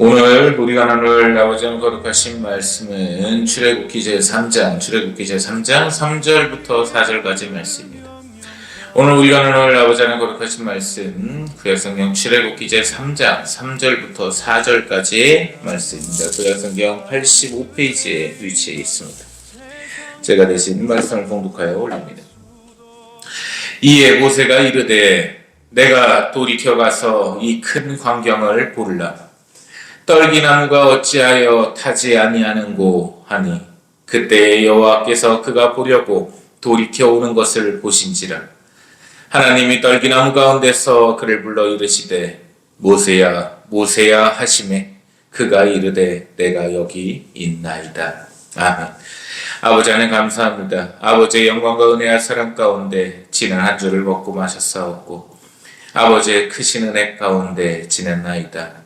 오늘 우리가 나눌 아버지의 거룩하신 말씀은 출애굽기 제3장 3절부터 4절까지 말씀입니다. 오늘 우리가 나눌 아버지의 거룩하신 말씀 구약성경 출애굽기 제3장 3절부터 4절까지의 말씀입니다. 구약성경 85페이지에 위치해 있습니다. 제가 대신 말씀을 봉독하여 올립니다. 이에 모세가 이르되 내가 돌이켜 가서 이 큰 광경을 보리라. 떨기나무가 어찌하여 타지 아니하는고 하니 그때에 여호와께서 그가 보려고 돌이켜 오는 것을 보신지라. 하나님이 떨기나무 가운데서 그를 불러 이르시되 모세야 모세야 하시매 그가 이르되 내가 여기 있나이다. 아멘. 아버지 하나님 감사합니다. 아버지의 영광과 은혜와 사랑 가운데 지난 한 주를 먹고 마셨사옵고 아버지의 크신 은혜 가운데 지냈나이다.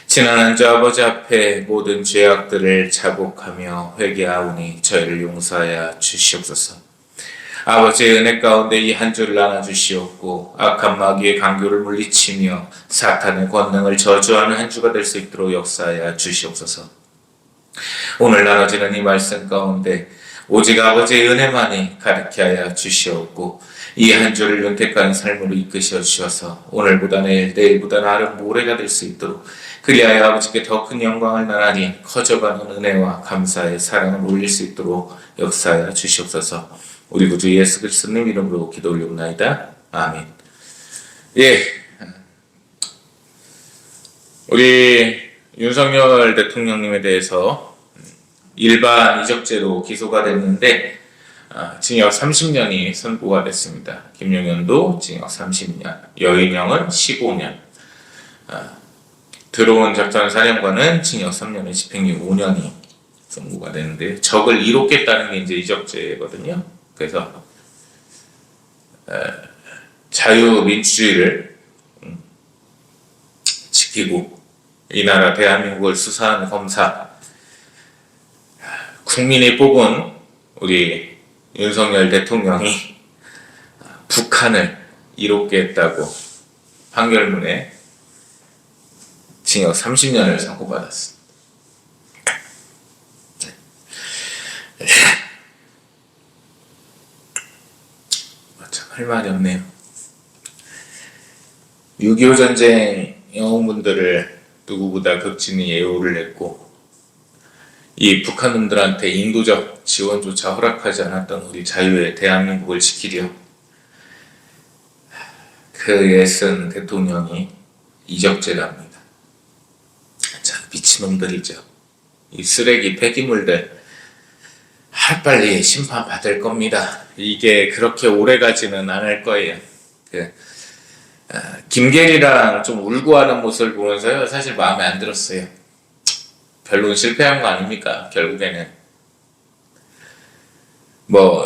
지난 한 주 아버지 앞에 모든 죄악들을 자복하며 회개하오니 저희를 용서하여 주시옵소서. 아버지의 은혜 가운데 이 한 주를 나눠주시옵고 악한 마귀의 강교를 물리치며 사탄의 권능을 저주하는 한 주가 될 수 있도록 역사하여 주시옵소서. 오늘 나눠지는 이 말씀 가운데 오직 아버지의 은혜만이 가득히 하여 주시옵고 이 한 주를 윤택한 삶으로 이끄시어 주셔서 오늘보다 내일보다 나름 모레가 될 수 있도록 그리하여 아버지께 더 큰 영광을 나란히 커져가는 은혜와 감사의 사랑을 올릴 수 있도록 역사하여 주시옵소서. 우리 구주 예수 그리스도님 이름으로 기도 올리옵나이다. 아멘. 우리 윤석열 대통령님에 대해서 일반 이적죄로 기소가 됐는데 징역 30년이 선고가 됐습니다. 김용현도 징역 30년, 여인영은 15년, 들어온 작전사령관은 징역 3년에 집행유예 5년이 선고가 되는데 적을 이롭겠다는 게 이제 이적죄거든요. 그래서 자유민주주의를 지키고 이 나라 대한민국을 수사하는 검사, 국민이 뽑은 우리 윤석열 대통령이 북한을 이롭게 했다고 판결문에 징역 30년을 선고받았습니다. 참 할 말이 없네요. 6.25 전쟁 영웅분들을 누구보다 극진히 예우를 했고 이 북한놈들한테 인도적 지원조차 허락하지 않았던 우리 자유의 대한민국을 지키려 그에 쓴 대통령이 이적죄랍니다. 참 미친놈들이죠. 이 쓰레기 폐기물들 하루빨리 심판받을 겁니다. 이게 그렇게 오래가지는 않을 거예요. 김계리랑 좀 울고 하는 모습을 보면서요 사실 마음에 안 들었어요. 결론 실패한 거 아닙니까? 결국에는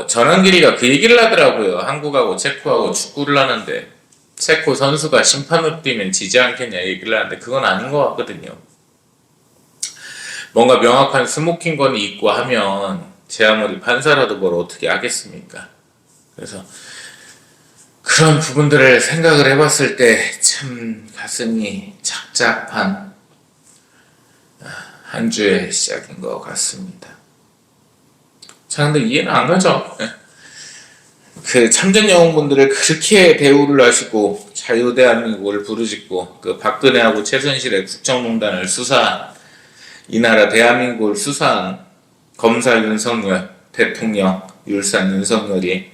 전원길이가 그 얘기를 하더라고요. 한국하고 체코하고 축구를 하는데 체코 선수가 심판으로 뛰면 지지 않겠냐 얘기를 하는데 그건 아닌 것 같거든요. 뭔가 명확한 스모킹건이 있고 하면 제 아무리 판사라도 뭘 어떻게 하겠습니까? 그래서 그런 부분들을 생각을 해봤을 때 참 가슴이 착잡한 한 주의 시작인 것 같습니다. 자, 근데 이해는 안 가죠. 그 참전 영웅분들을 그렇게 대우를 하시고 자유대한민국을 부르짖고 그 박근혜하고 최순실의 국정농단을 수사한 이 나라 대한민국을 수사한 검사 윤석열, 대통령 율산 윤석열이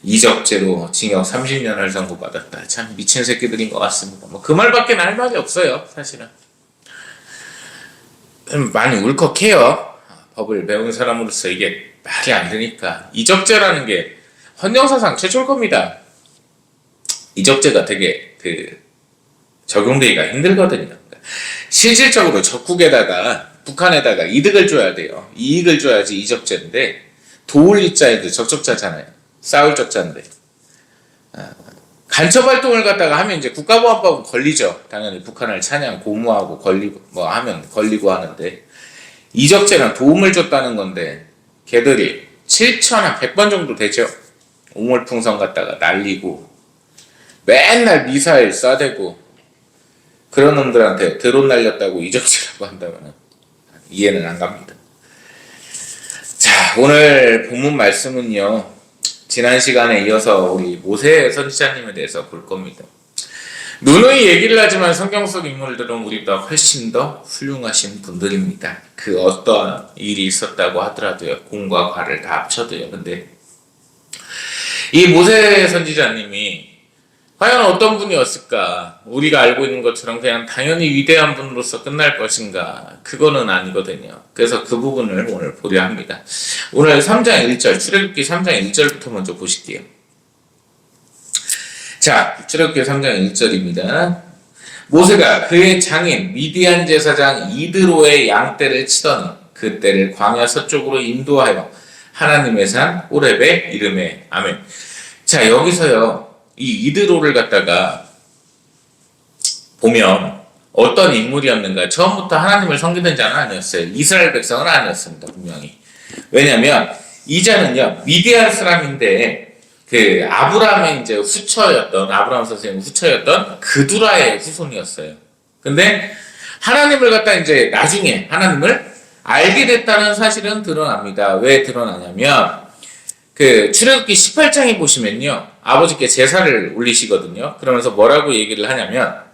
이적죄로 징역 30년을 선고받았다. 참 미친 새끼들인 것 같습니다. 그 말밖에 할 말이 없어요. 사실은 많이 울컥해요. 법을 배운 사람으로서 이게 말이 안 되니까. 이적죄라는 게 헌정사상 최초일 겁니다. 이적죄가 되게 적용되기가 힘들거든요. 실질적으로 적국에다가 북한에다가 이득을 줘야 돼요. 이익을 줘야지 이적죄인데 도울 이자에도 적적자잖아요. 싸울 적자인데 간첩활동을 갖다가 하면 이제 국가보안법은 걸리죠. 당연히 북한을 찬양 고무하고 걸리고 하면 걸리고 하는데 이적죄는 도움을 줬다는 건데 걔들이 7,100번 정도 되죠. 우물풍선 갖다가 날리고 맨날 미사일 쏴대고 그런 놈들한테 드론 날렸다고 이적질하고 한다면 이해는 안 갑니다. 자, 오늘 본문 말씀은요, 지난 시간에 이어서 우리 모세 선지자님에 대해서 볼 겁니다. 누누이 얘기를 하지만 성경 속 인물들은 우리보다 훨씬 더 훌륭하신 분들입니다. 그 어떤 일이 있었다고 하더라도요, 공과 과를 다 합쳐도요. 근데 이 모세 선지자님이 과연 어떤 분이었을까? 우리가 알고 있는 것처럼 그냥 당연히 위대한 분으로서 끝날 것인가? 그거는 아니거든요. 그래서 그 부분을 오늘 보려 합니다. 오늘 3장 1절, 출애굽기 3장 1절부터 먼저 보실게요. 자, 출애굽기 3장 1절입니다. 모세가 그의 장인 미디안 제사장 이드로의 양떼를 치더니 그 떼를 광야 서쪽으로 인도하여 하나님의 산 호렙에 이르매. 아멘. 자, 여기서요, 이 이드로를 갖다가 보면 어떤 인물이었는가? 처음부터 하나님을 섬기던 자는 아니었어요. 이스라엘 백성은 아니었습니다. 분명히. 왜냐하면 이 자는요, 미디안 사람인데 그 아브라함의 이제 후처였던, 아브라함 선생님 후처였던 그두라의 후손이었어요. 근데 하나님을 갖다 이제 나중에 하나님을 알게 됐다는 사실은 드러납니다. 왜 드러나냐면 그 출애굽기 18장에 보시면요, 아버지께 제사를 올리시거든요. 그러면서 뭐라고 얘기를 하냐면,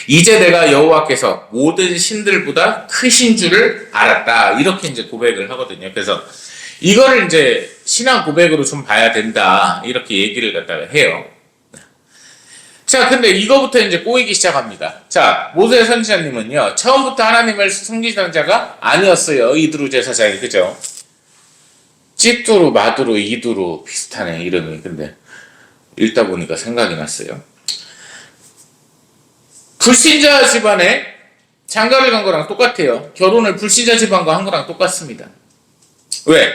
이제 내가 여호와께서 모든 신들보다 크신 줄을 알았다, 이렇게 이제 고백을 하거든요. 그래서 이거를 이제 신앙 고백으로 좀 봐야 된다, 이렇게 얘기를 갖다가 해요. 자, 근데 이거부터 이제 꼬이기 시작합니다. 자, 모세 선지자님은요, 처음부터 하나님을 섬기던 자가 아니었어요. 이드로 제사장이, 그죠? 찌뚜루, 마두루, 이두루 비슷하네, 이름이. 근데 읽다 보니까 생각이 났어요. 불신자 집안에 장가를 간 거랑 똑같아요. 결혼을 불신자 집안과 한 거랑 똑같습니다. 왜?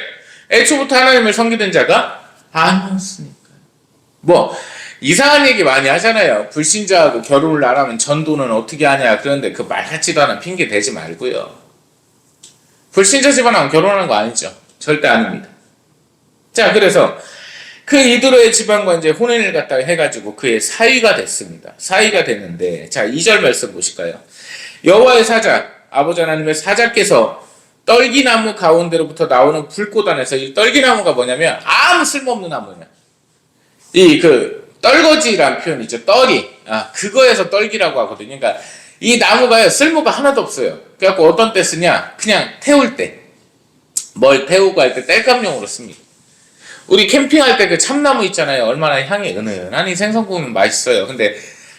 애초부터 하나님을 섬기던 자가 아니었으니까요. 뭐 이상한 얘기 많이 하잖아요. 불신자하고 결혼을 안 하면 전도는 어떻게 하냐. 그런데 그 말 같지도 않은 핑계 대지 말고요. 불신자 집안하고 결혼한 거 아니죠. 절대 아닙니다. 자, 그래서 그 이드로의 집안과 이제 혼인을 갖다가 해가지고 그의 사위가 됐습니다. 사위가 됐는데, 자, 2절 말씀 보실까요? 여호와의 사자, 아버지 하나님의 사자께서 떨기나무 가운데로부터 나오는 불꽃 안에서, 이 떨기나무가 뭐냐면 아무 쓸모없는 나무냐. 이 떨거지란 표현 있죠. 떨이. 그거에서 떨기라고 하거든요. 그러니까 이 나무가요, 쓸모가 하나도 없어요. 그래갖고 어떤 때 쓰냐? 그냥 태울 때. 뭘 태우고 할 때 땔감용으로 씁니다. 우리 캠핑할 때 그 참나무 있잖아요. 얼마나 향이 은은하니 생선 구우면 맛있어요. 근데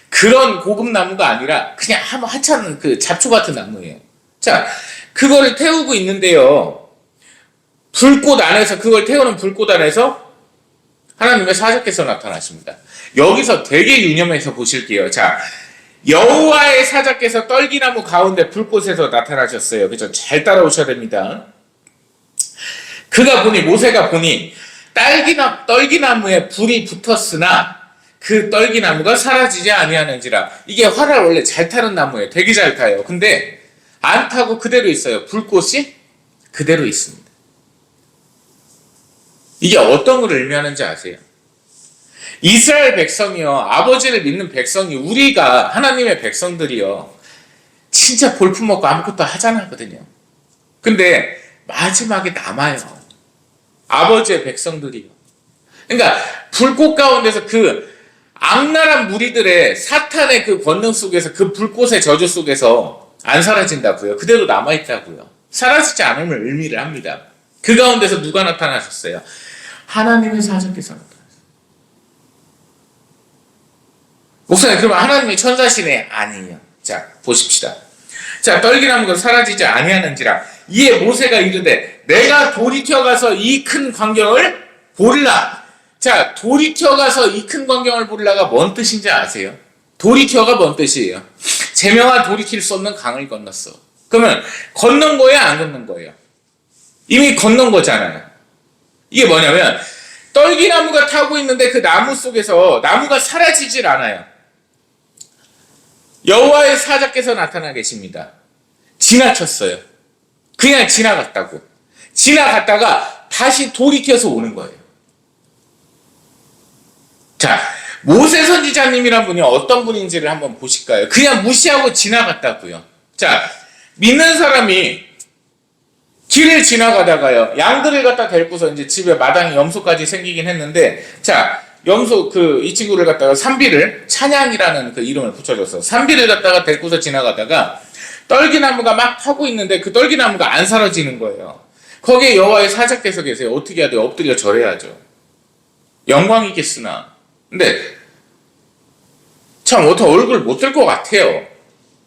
그런 고급 나무가 아니라 그냥 하찮은 그 잡초 같은 나무예요. 자, 그거를 태우고 있는데요, 불꽃 안에서, 그걸 태우는 불꽃 안에서 하나님의 사자께서 나타나십니다. 여기서 되게 유념해서 보실게요. 자, 여호와의 사자께서 떨기나무 가운데 불꽃에서 나타나셨어요. 그죠? 잘 따라오셔야 됩니다. 모세가 보니 떨기나무에 불이 붙었으나 그 떨기나무가 사라지지 아니하는지라. 이게 활을 원래 잘 타는 나무예요. 되게 잘 타요. 근데 안 타고 그대로 있어요. 불꽃이 그대로 있습니다. 이게 어떤 걸 의미하는지 아세요? 이스라엘 백성이요, 아버지를 믿는 백성이, 우리가 하나님의 백성들이요, 진짜 볼품없고 아무것도 하지 않았거든요. 근데 마지막에 남아요. 아버지의 백성들이요. 그러니까 불꽃 가운데서 그 악랄한 무리들의 사탄의 그 권능 속에서, 그 불꽃의 저주 속에서 안 사라진다고요. 그대로 남아있다고요. 사라지지 않음을 의미를 합니다. 그 가운데서 누가 나타나셨어요? 하나님의 사자께서 나타났어요. 목사님, 그러면 하나님의 천사시네? 아니에요. 자, 보십시다. 자, 떨기나무가 사라지지 아니하는지라. 이에 모세가 이르되 내가 돌이켜가서 이 큰 광경을 보리라. 자, 돌이켜가서 이 큰 광경을 보리라가 뭔 뜻인지 아세요? 돌이켜가 뭔 뜻이에요? 제명아 돌이킬 수 없는 강을 건넜어. 그러면 건넌 거예요, 안 건넌 거예요? 이미 건넌 거잖아요. 이게 뭐냐면 떨기나무가 타고 있는데 그 나무 속에서 나무가 사라지질 않아요. 여호와의 사자께서 나타나 계십니다. 지나쳤어요. 그냥 지나갔다고. 지나갔다가 다시 돌이켜서 오는 거예요. 자, 모세 선지자님이란 분이 어떤 분인지를 한번 보실까요? 그냥 무시하고 지나갔다고요. 자, 믿는 사람이 길을 지나가다가요, 양들을 갖다 데리고서 이제 집에 마당에 염소까지 생기긴 했는데, 자, 염소 이 친구를 갖다가 산비를, 찬양이라는 그 이름을 붙여줬어. 산비를 갖다가 데리고서 지나가다가 떨기나무가 막 타고 있는데 그 떨기나무가 안 사라지는 거예요. 거기에 여호와의 사자께서 계세요. 어떻게 해야 돼요? 엎드려 절해야죠. 영광이겠으나. 근데 참 어떻게 얼굴 못 들 것 같아요.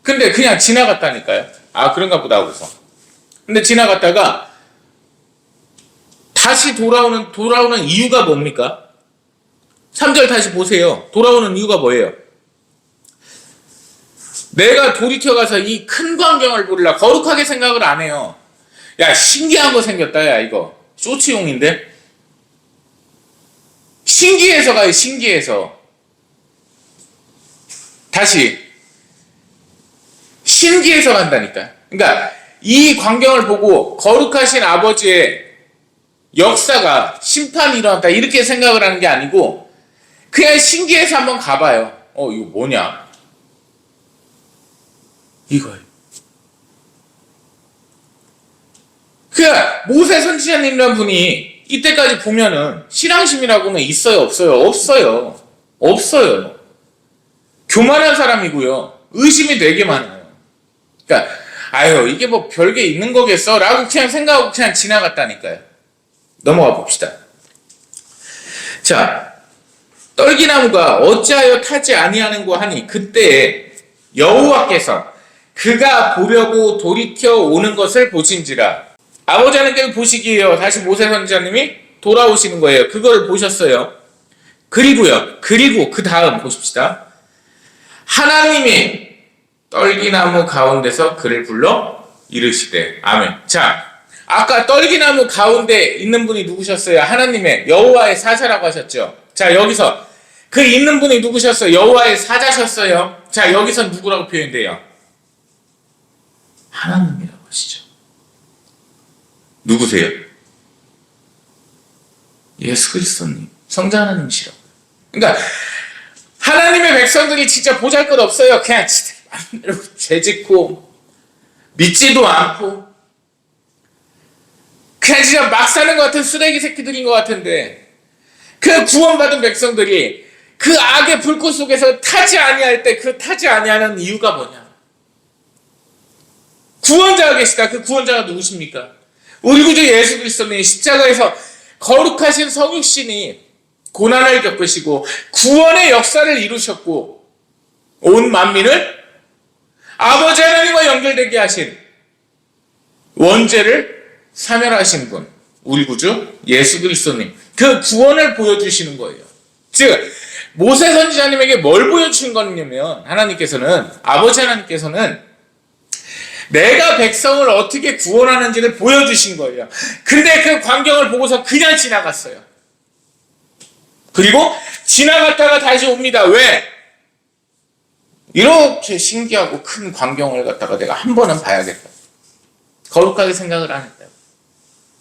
근데 그냥 지나갔다니까요. 아, 그런가 보다 하고서. 근데 지나갔다가 다시 돌아오는 이유가 뭡니까? 3절 다시 보세요. 돌아오는 이유가 뭐예요? 내가 돌이켜가서 이 큰 광경을 보리라. 거룩하게 생각을 안 해요. 야, 신기한 거 생겼다, 야, 이거. 쇼츠용인데? 신기해서 가요, 신기해서. 다시. 신기해서 간다니까. 그러니까, 이 광경을 보고 거룩하신 아버지의 역사가, 심판이 일어났다, 이렇게 생각을 하는 게 아니고, 그냥 신기해서 한번 가봐요. 이거 뭐냐? 이거예요. 모세 선지자님이라는 분이 이때까지 보면은 신앙심이라고는 있어요, 없어요? 없어요. 없어요. 교만한 사람이고요. 의심이 되게 많아요. 그러니까 아유, 이게 뭐 별게 있는 거겠어? 라고 그냥 생각하고 그냥 지나갔다니까요. 넘어가 봅시다. 자, 떨기나무가 어찌하여 타지 아니하는고 하니 그때 여호와께서 그가 보려고 돌이켜 오는 것을 보신지라. 아버지 하나님께서 보시기에요. 다시 모세 선지자님이 돌아오시는 거예요. 그걸 보셨어요. 그리고 그 다음 보십시다. 하나님이 떨기나무 가운데서 그를 불러 이르시되. 아멘. 자, 아까 떨기나무 가운데 있는 분이 누구셨어요? 하나님의 여호와의 사자라고 하셨죠. 자, 여기서 그 있는 분이 누구셨어요? 여호와의 사자셨어요. 자, 여기서 누구라고 표현돼요? 하나님이라고 하시죠. 누구세요? 예수 그리스도님, 성자 하나님이시라고. 그러니까 하나님의 백성들이 진짜 보잘것없어요. 그냥 진짜 죄짓고 믿지도 않고 그냥 진짜 막 사는 것 같은 쓰레기 새끼들인 것 같은데, 그 구원받은 백성들이 그 악의 불꽃 속에서 타지 아니할 때 그 타지 아니하는 이유가 뭐냐? 구원자가 계시다. 그 구원자가 누구십니까? 우리 구주 예수 그리스도님 십자가에서 거룩하신 성육신이 고난을 겪으시고 구원의 역사를 이루셨고 온 만민을 아버지 하나님과 연결되게 하신 원죄를 사멸하신 분, 우리 구주 예수 그리스도님, 그 구원을 보여주시는 거예요. 즉 모세 선지자님에게 뭘 보여주신 거냐면, 하나님께서는, 아버지 하나님께서는 내가 백성을 어떻게 구원하는지를 보여주신 거예요. 근데 그 광경을 보고서 그냥 지나갔어요. 그리고 지나갔다가 다시 옵니다. 왜? 이렇게 신기하고 큰 광경을 갖다가 내가 한 번은 봐야겠다. 거룩하게 생각을 안 했다.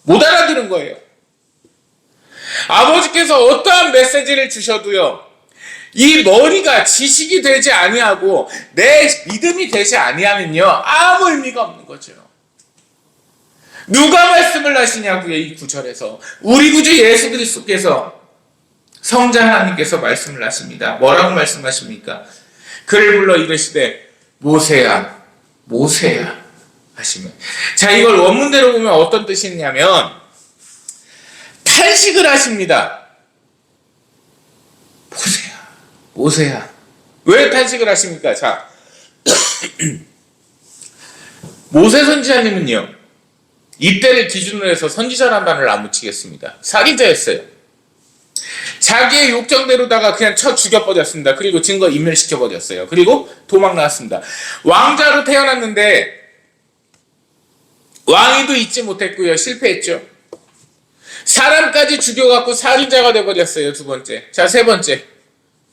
못 알아들은 거예요. 아버지께서 어떠한 메시지를 주셔도요, 이 머리가 지식이 되지 아니하고 내 믿음이 되지 아니하면요, 아무 의미가 없는 거죠. 누가 말씀을 하시냐고요. 이 구절에서 우리 구주 예수 그리스도께서, 성자 하나님께서 말씀을 하십니다. 뭐라고 말씀하십니까? 그를 불러 이르시되 모세야 모세야 하시면, 자, 이걸 원문대로 보면 어떤 뜻이 있냐면 탄식을 하십니다. 모세야. 왜 탄식을 하십니까? 자, 모세 선지자님은요, 이때를 기준으로 해서 선지자라는 단어를 안 붙이겠습니다. 살인자였어요. 자기의 욕정대로다가 그냥 쳐 죽여버렸습니다. 그리고 증거 인멸시켜버렸어요. 그리고 도망 나왔습니다. 왕자로 태어났는데 왕위도 잊지 못했고요, 실패했죠. 사람까지 죽여갖고 살인자가 돼버렸어요. 두 번째. 자, 세 번째,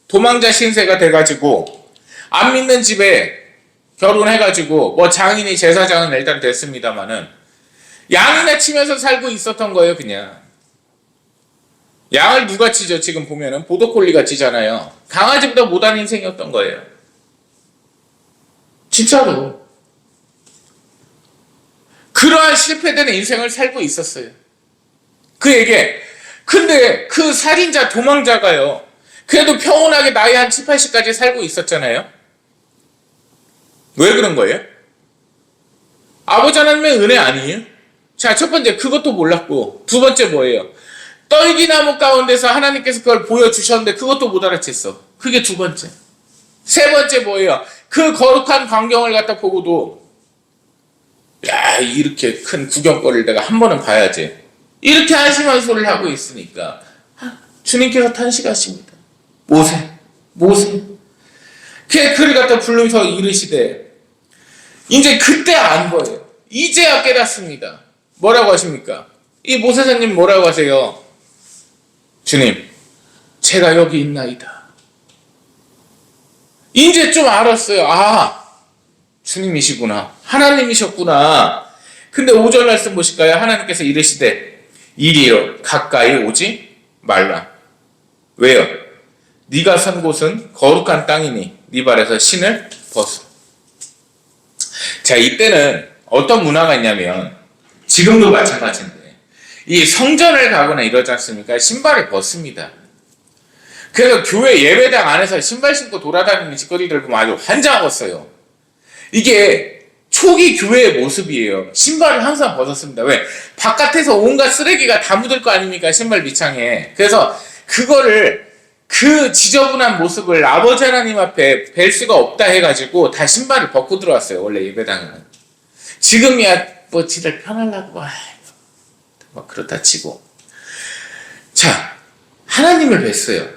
도망자 신세가 돼가지고 안 믿는 집에 결혼해가지고 뭐 장인이 제사장은 일단 됐습니다만은 양이나 치면서 살고 있었던 거예요. 그냥 양을 누가 치죠? 지금 보면은 보더콜리가 치잖아요. 강아지보다 못한 인생이었던 거예요. 진짜로. 그러한 실패된 인생을 살고 있었어요. 그에게. 근데 그 살인자 도망자가요. 그래도 평온하게 나이 한 7, 80까지 살고 있었잖아요. 왜 그런 거예요? 아버지 하나님의 은혜 아니에요? 자, 첫 번째 그것도 몰랐고, 두 번째 뭐예요? 떨기나무 가운데서 하나님께서 그걸 보여주셨는데 그것도 못 알아챘어. 그게 두 번째. 세 번째 뭐예요? 그 거룩한 광경을 갖다 보고도 야, 이렇게 큰 구경거리를 내가 한 번은 봐야지. 이렇게 한심한 소리를 하고 있으니까 주님께서 탄식하십니다. 모세. 그 글을 갖다 부르면서 이르시되 이제 그때 안 거예요. 이제야 깨닫습니다. 뭐라고 하십니까? 이 모세사님 뭐라고 하세요? 주님, 제가 여기 있나이다. 이제 좀 알았어요. 아, 주님이시구나. 하나님이셨구나. 근데 5절 말씀 보실까요? 하나님께서 이르시되 이리로 가까이 오지 말라. 왜요? 네가 선 곳은 거룩한 땅이니 네 발에서 신을 벗어. 자, 이때는 어떤 문화가 있냐면 지금도 마찬가지인데 이 성전을 가거나 이러지 않습니까? 신발을 벗습니다. 그래서 교회 예배당 안에서 신발 신고 돌아다니는 짓거리들 보면 아주 환장하겠어요. 이게 초기 교회의 모습이에요. 신발을 항상 벗었습니다. 왜? 바깥에서 온갖 쓰레기가 다 묻을 거 아닙니까? 신발 밑창에. 그래서 그거를 그 지저분한 모습을 아버지 하나님 앞에 뵐 수가 없다 해가지고 다 신발을 벗고 들어왔어요. 원래 예배당은. 지금이야 뭐 지들 편하려고 막 그렇다 치고. 자, 하나님을 뵀어요.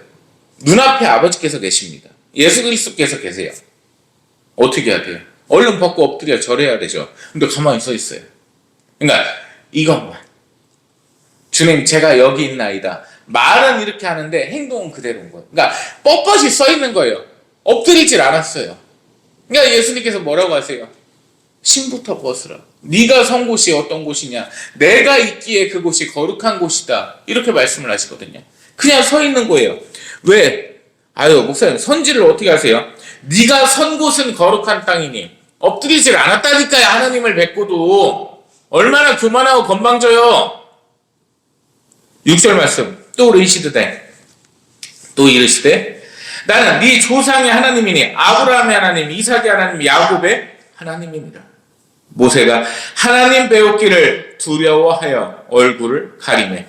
눈앞에 아버지께서 계십니다. 예수 그리스도께서 계세요. 어떻게 해야 돼요? 얼른 벗고 엎드려 절해야 되죠. 근데 가만히 서 있어요. 그러니까 이것만. 주님, 제가 여기 있나이다. 말은 이렇게 하는데 행동은 그대로인 거예요. 그러니까 뻣뻣이 써 있는 거예요. 엎드리질 않았어요. 그러니까 예수님께서 뭐라고 하세요? 신부터 벗으라. 네가 선 곳이 어떤 곳이냐? 내가 있기에 그곳이 거룩한 곳이다. 이렇게 말씀을 하시거든요. 그냥 서 있는 거예요. 왜? 아유, 목사님 선지를 어떻게 하세요? 네가 선 곳은 거룩한 땅이니 엎드리질 않았다니까요. 하나님을 뵙고도 얼마나 교만하고 건방져요. 6절 말씀 또 이르시되 나는 네 조상의 하나님이니 아브라함의 하나님, 이삭의 하나님, 야곱의 하나님입니다. 모세가 하나님 배웠기를 두려워하여 얼굴을 가리매.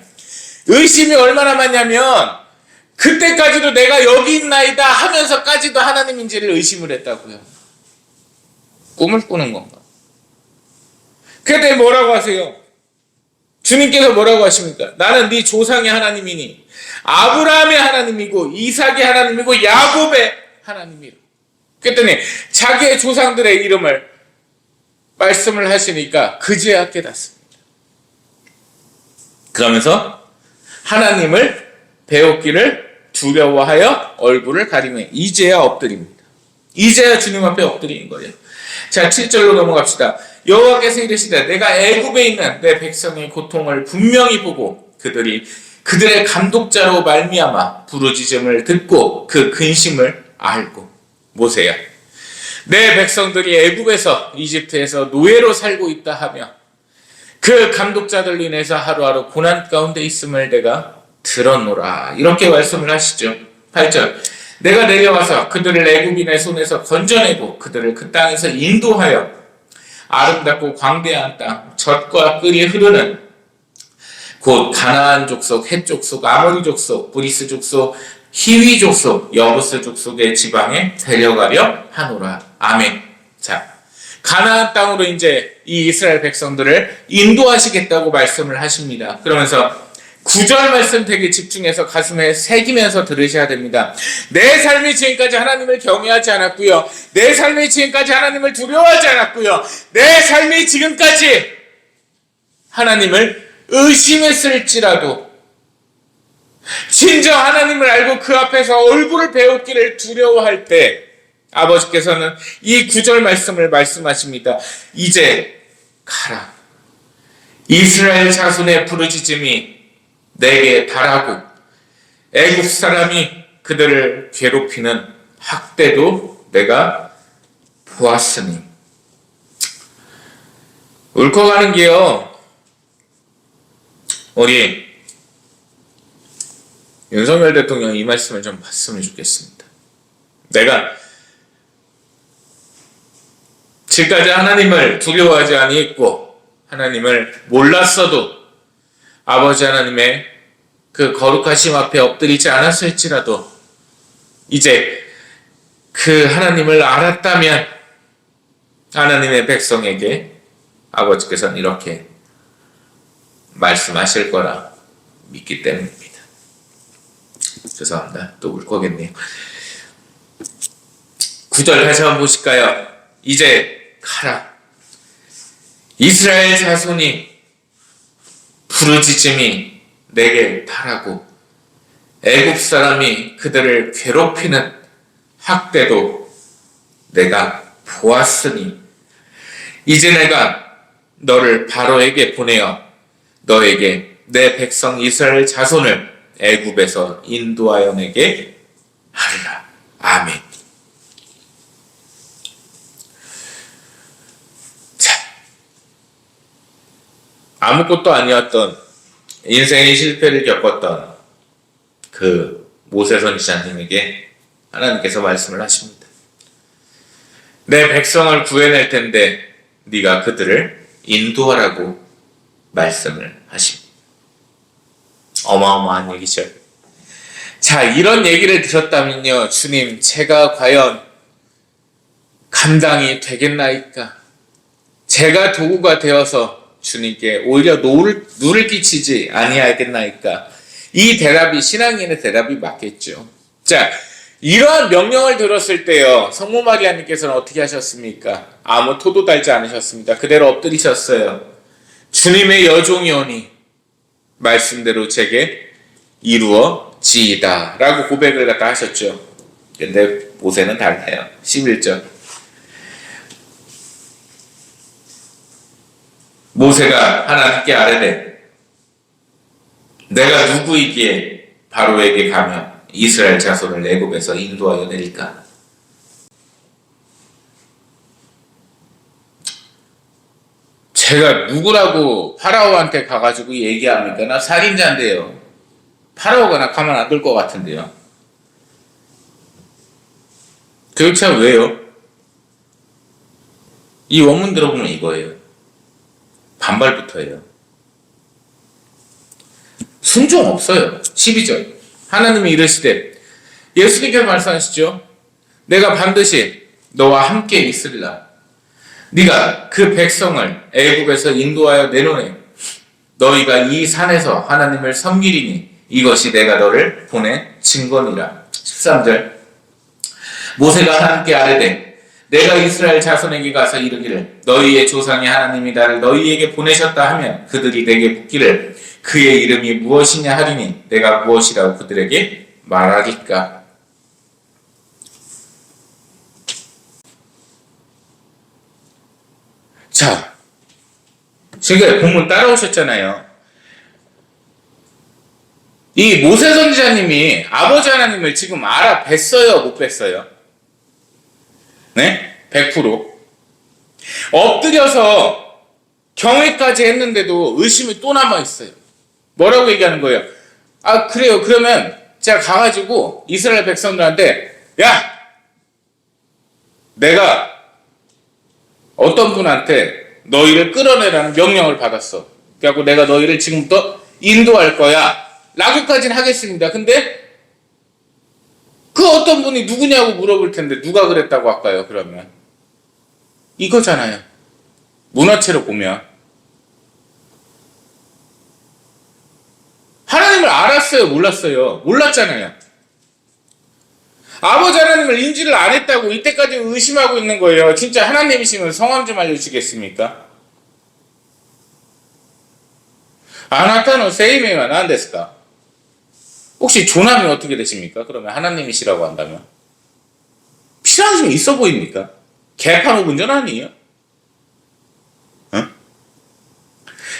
의심이 얼마나 많냐면 그때까지도 내가 여기 있나이다 하면서까지도 하나님인지를 의심을 했다고요. 꿈을 꾸는 건가? 그때 뭐라고 하세요? 주님께서 뭐라고 하십니까? 나는 네 조상의 하나님이니 아브라함의 하나님이고 이삭의 하나님이고 야곱의 하나님이라. 그랬더니 자기의 조상들의 이름을 말씀을 하시니까 그제야 깨닫습니다. 그러면서 하나님을 배웠기를 두려워하여 얼굴을 가리매 이제야 엎드립니다. 이제야 주님 앞에 엎드리는 거예요. 자, 7절로 넘어갑시다. 여호와께서 이르시되 내가 애굽에 있는 내 백성의 고통을 분명히 보고 그들의 감독자로 말미암아 부르짖음을 듣고 그 근심을 알고. 모세야, 내 백성들이 애굽에서 이집트에서 노예로 살고 있다 하며 그 감독자들 인해서 하루하루 고난 가운데 있음을 내가 들었노라. 이렇게 말씀을 하시죠. 8절 내가 내려와서 그들을 애굽인의 손에서 건져내고 그들을 그 땅에서 인도하여 아름답고 광대한 땅 젖과 꿀이 흐르는 곧 가나안 족속, 헷 족속, 아모리 족속, 브리스 족속, 히위 족속, 여부스 족속의 지방에 데려가려 하노라. 아멘. 자, 가나안 땅으로 이제 이 이스라엘 백성들을 인도하시겠다고 말씀을 하십니다. 그러면서 9절 말씀 되게 집중해서 가슴에 새기면서 들으셔야 됩니다. 내 삶이 지금까지 하나님을 경외하지 않았고요. 내 삶이 지금까지 하나님을 두려워하지 않았고요. 내 삶이 지금까지 하나님을 의심했을지라도 진정 하나님을 알고 그 앞에서 얼굴을 배웠기를 두려워할 때 아버지께서는 이 9절 말씀을 말씀하십니다. 이제 가라. 이스라엘 자손의 부르짖음이 내게 달하고 애굽 사람이 그들을 괴롭히는 학대도 내가 보았으니. 울컥하는 게요, 우리 윤석열 대통령 이 말씀을 좀 봤으면 좋겠습니다. 내가 지금까지 하나님을 두려워하지 아니했고 하나님을 몰랐어도 아버지 하나님의 그 거룩하심 앞에 엎드리지 않았을지라도 이제 그 하나님을 알았다면 하나님의 백성에게 아버지께서는 이렇게 말씀하실 거라 믿기 때문입니다. 죄송합니다. 또 울컥했네요. 9절 다시 한번 보실까요? 이제 가라. 이스라엘 자손이 부르짖음이 내게 달하고 애굽 사람이 그들을 괴롭히는 학대도 내가 보았으니 이제 내가 너를 바로에게 보내어 너에게 내 백성 이스라엘 자손을 애굽에서 인도하여 내게 하리라. 아멘. 자, 아무것도 아니었던 인생의 실패를 겪었던 그 모세 선지자님에게 하나님께서 말씀을 하십니다. 내 백성을 구해낼 텐데 네가 그들을 인도하라고 말씀을 하십니다. 어마어마한 얘기죠. 자, 이런 얘기를 들었다면요, 주님, 제가 과연 감당이 되겠나이까? 제가 도구가 되어서 주님께 오히려 누를 끼치지 아니하겠나이까? 이 대답이 신앙인의 대답이 맞겠죠. 자, 이러한 명령을 들었을 때요, 성모 마리아님께서는 어떻게 하셨습니까? 아무 토도 달지 않으셨습니다. 그대로 엎드리셨어요. 주님의 여종이오니 말씀대로 제게 이루어지이다 라고 고백을 갖다 하셨죠. 근데 모세는 달라요. 11절. 모세가 하나님께 아뢰되 내가 누구이기에 바로에게 가며 이스라엘 자손을 애굽에서 인도하여 내릴까? 제가 누구라고 파라오한테 가가지고 얘기합니까? 나 살인자인데요. 파라오가 나 가만 안 둘 것 같은데요. 도대체 왜요? 이 원문 들어보면 이거예요. 반발부터예요. 순종 없어요. 12절. 하나님이 이르시되 예수님께서 말씀하시죠. 내가 반드시 너와 함께 있으리라. 네가 그 백성을 애굽에서 인도하여 내놓으니 너희가 이 산에서 하나님을 섬기리니 이것이 내가 너를 보낸 증거니라. 13절. 모세가 하나님께 아뢰되 내가 이스라엘 자손에게 가서 이르기를 너희의 조상의 하나님이 나를 너희에게 보내셨다 하면 그들이 내게 묻기를 그의 이름이 무엇이냐 하리니 내가 무엇이라고 그들에게 말하리까? 자, 지금 본문 따라오셨잖아요. 이 모세 선지자님이 아버지 하나님을 지금 알아뵀어요? 못 뵀어요? 네? 100%. 엎드려서 경외까지 했는데도 의심이 또 남아있어요. 뭐라고 얘기하는 거예요? 아, 그래요. 그러면 제가 가가지고 이스라엘 백성들한테 야! 내가 어떤 분한테 너희를 끌어내라는 명령을 받았어. 그래갖고 내가 너희를 지금부터 인도할 거야. 라고까지는 하겠습니다. 근데 그 어떤 분이 누구냐고 물어볼 텐데 누가 그랬다고 할까요? 그러면 이거잖아요. 문화체로 보면 하나님을 알았어요? 몰랐어요? 몰랐잖아요. 아버지 하나님을 인지를 안 했다고 이때까지 의심하고 있는 거예요. 진짜 하나님이시면 성함 좀 알려주시겠습니까? 아나타노 세이메가 난데스까? 혹시 조남이 어떻게 되십니까? 그러면 하나님이시라고 한다면 필요하심이 있어 보입니까? 개판 오분전 아니에요? 응?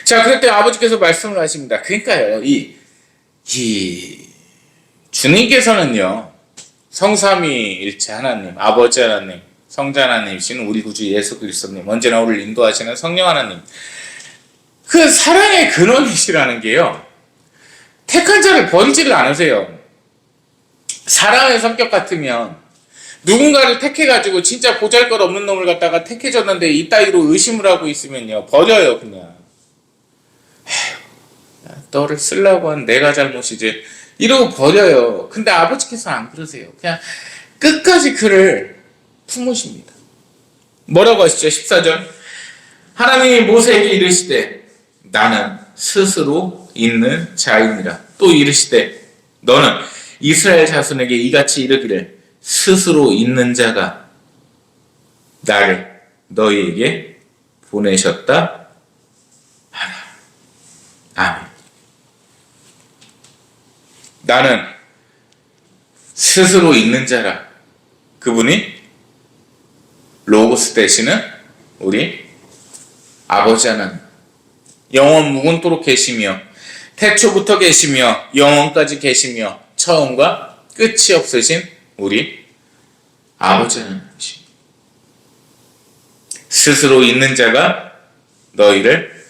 자, 그럴 때 아버지께서 말씀을 하십니다. 그러니까요, 이 주님께서는요, 성삼위일체 하나님, 아버지 하나님, 성자 하나님이신 우리 구주 예수 그리스도님, 언제나 우리를 인도하시는 성령 하나님, 그 사랑의 근원이시라는 게요, 택한 자를 버리지를 않으세요. 사랑의 성격 같으면 누군가를 택해가지고 진짜 보잘것없는 놈을 갖다가 택해줬는데 이따위로 의심을 하고 있으면요, 버려요. 그냥 너를 쓰려고 한 내가 잘못이지 이러고 버려요. 근데 아버지께서 안 그러세요. 그냥 끝까지 그를 품으십니다. 뭐라고 하시죠? 14절, 하나님이 모세에게 이르시되 나는 스스로 있는 자이니라. 또 이르시되 너는 이스라엘 자손에게 이같이 이르기를 스스로 있는 자가 나를 너희에게 보내셨다 하라. 아멘. 나는 스스로 있는 자라. 그분이 로고스 되시는 우리 아버지 하나님, 영원 무궁토록 계시며 태초부터 계시며 영원까지 계시며 처음과 끝이 없으신 우리 아버지 하나님이십니다. 스스로 있는 자가 너희를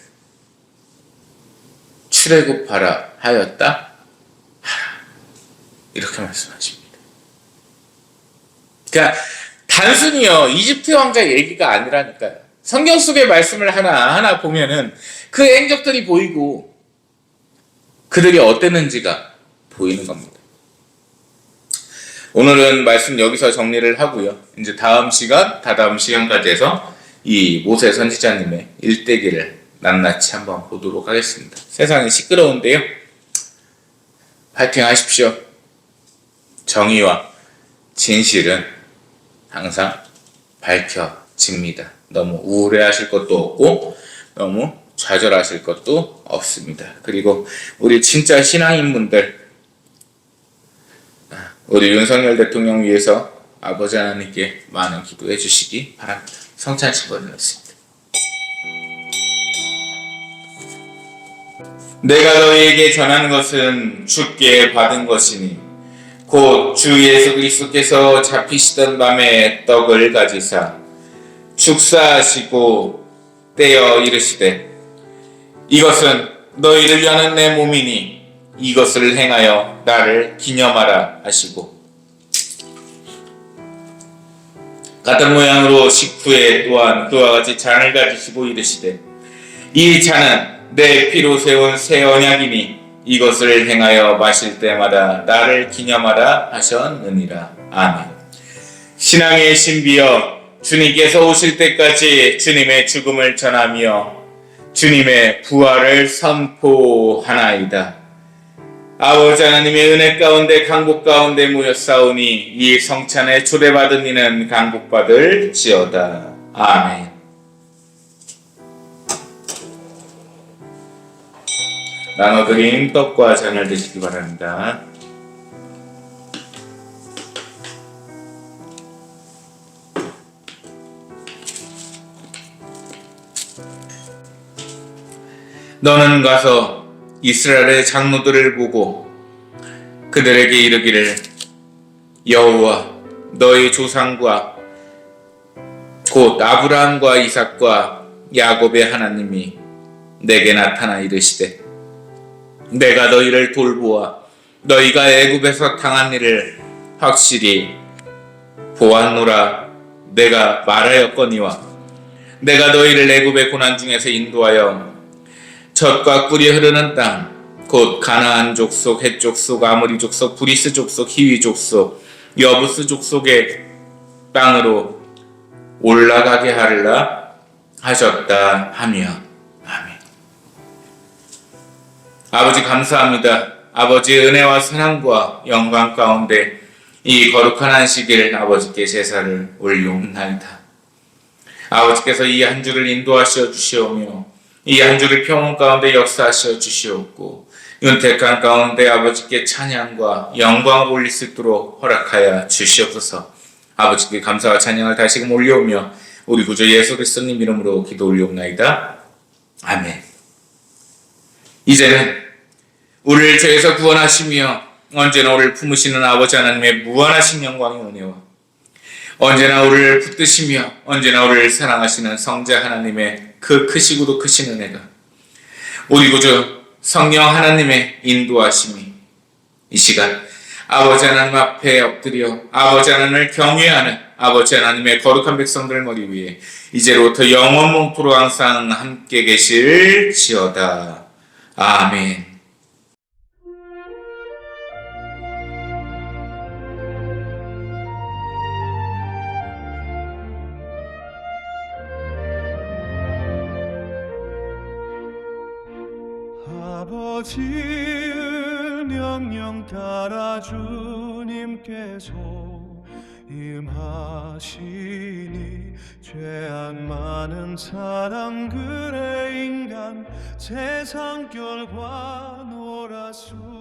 출애굽하라 하였다 하라. 이렇게 말씀하십니다. 그러니까 단순히요 이집트 왕자 얘기가 아니라니까요. 성경 속의 말씀을 하나하나 보면은 그 행적들이 보이고 그들이 어땠는지가 보이는 겁니다. 오늘은 말씀 여기서 정리를 하고요. 이제 다음 시간까지 해서 이 모세 선지자님의 일대기를 낱낱이 한번 보도록 하겠습니다. 세상이 시끄러운데요, 파이팅 하십시오. 정의와 진실은 항상 밝혀집니다. 너무 우울해하실 것도 없고 너무 좌절하실 것도 없습니다. 그리고 우리 진짜 신앙인분들, 우리 윤석열 대통령 위해서 아버지 하나님께 많은 기도해 주시기 바랍니다. 성찬 신고드렸습니다. 내가 너희에게 전하는 것은 주께 받은 것이니 곧 주 예수 그리스도께서 잡히시던 밤에 떡을 가지사 축사하시고 떼어 이르시되 이것은 너희를 위하는 내 몸이니 이것을 행하여 나를 기념하라 하시고 같은 모양으로 식후에 또한 그와 같이 잔을 가지시고 이르시되 이 잔은 내 피로 세운 새 언약이니 이것을 행하여 마실 때마다 나를 기념하라 하셨느니라. 아멘. 신앙의 신비여, 주님께서 오실 때까지 주님의 죽음을 전하며 주님의 부활을 선포하나이다. 아버지 하나님의 은혜 가운데 강복 가운데 모였사오니 이 성찬에 초대받은 이는 강복받을지어다. 아멘. 나눠드린 떡과 잔을 드시기 바랍니다. 너는 가서 이스라엘의 장로들을 보고 그들에게 이르기를 여호와 너희 조상과 곧 아브라함과 이삭과 야곱의 하나님이 내게 나타나 이르시되 내가 너희를 돌보아 너희가 애굽에서 당한 일을 확실히 보았노라. 내가 말하였거니와 내가 너희를 애굽의 고난 중에서 인도하여 젖과 꿀이 흐르는 땅 곧 가나안 족속, 헷 족속, 아모리 족속, 브리스 족속, 히위 족속, 여부스 족속의 땅으로 올라가게 하리라 하셨다 하며. 아멘. 아버지 감사합니다. 아버지의 은혜와 사랑과 영광 가운데 이 거룩한 안식일 아버지께 제사를 올리옵나이다. 아버지께서 이 한 주를 인도하시어 주시오며 이 한 주를 평온 가운데 역사하시어 주시옵고 윤택한 가운데 아버지께 찬양과 영광을 올릴 수 있도록 허락하여 주시옵소서. 아버지께 감사와 찬양을 다시금 올려오며 우리 구주 예수 그리스도님 이름으로 기도 올리옵나이다. 아멘. 이제는 우리를 죄에서 구원하시며 언제나 우리를 품으시는 아버지 하나님의 무한하신 영광의 은혜와 언제나 우리를 붙드시며 언제나 우리를 사랑하시는 성자 하나님의 그 크시고도 크신 은혜가 우리 구주 성령 하나님의 인도하심이 이 시간 아버지 하나님 앞에 엎드려 아버지 하나님을 경외하는 아버지 하나님의 거룩한 백성들 머리 위에 이제로부터 영원 몽토로 항상 함께 계실지어다. 아멘. 아버지의 명령 따라 주님께서 임하시니 죄악 많은 사람들의 인간 세상 결과 놀아수